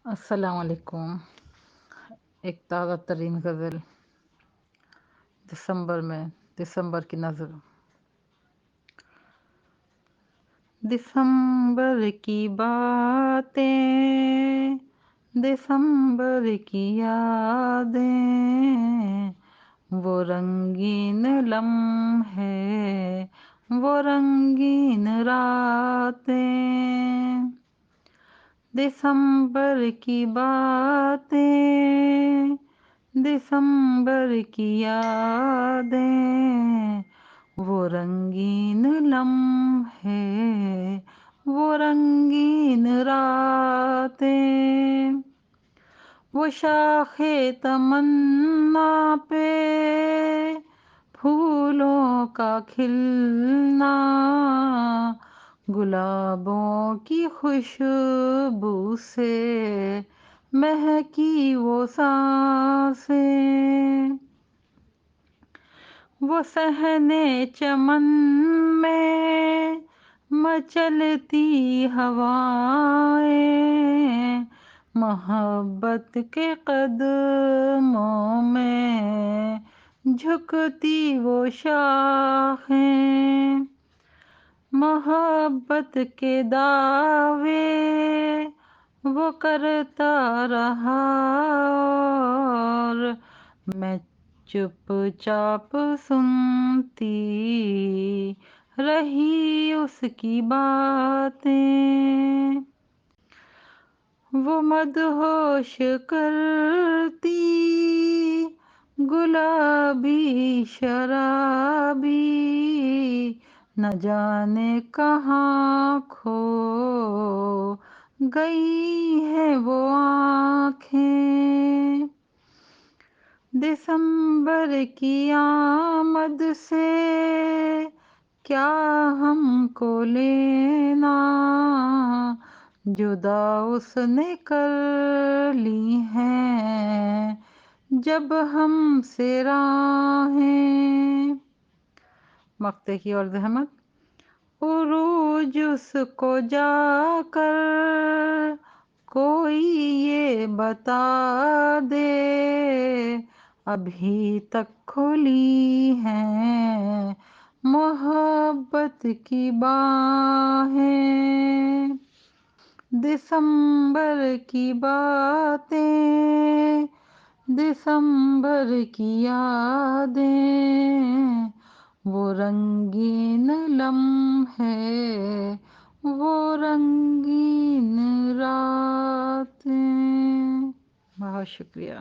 السلام علیکم۔ ایک تازہ ترین غزل دسمبر کی نظر۔ دسمبر کی باتیں، دسمبر کی یادیں، وہ رنگین لمحے، وہ رنگین راتیں، دسمبر کی باتیں، دسمبر کی یادیں، وہ رنگین لمحے، وہ رنگین راتیں، وہ شاخ تمنا پہ پھولوں کا کھلنا، گلابوں کی خوشبو سے مہکی وہ سانسیں، وہ صحن چمن میں مچلتی ہوائیں، محبت کے قدموں میں جھکتی وہ شاخیں، محبت کے دعوے وہ کرتا رہا اور میں چپ چاپ سنتی رہی اس کی باتیں، وہ مدہوش کرتی گلابی شرابی، نہ جانے کہاں کھو گئی ہیں وہ آنکھیں، دسمبر کی آمد سے کیا ہم کو لینا، جدا اس نے کر لی ہیں جب ہم سے راہیں، مقطع کی اور زحمت۔ عروج اس کو جا کر کوئی یہ بتا دے، ابھی تک کھلی ہیں محبت کی باہیں، دسمبر کی باتیں، دسمبر کی یادیں، وہ رنگین لمحے، وہ رنگین راتیں۔ بہت شکریہ۔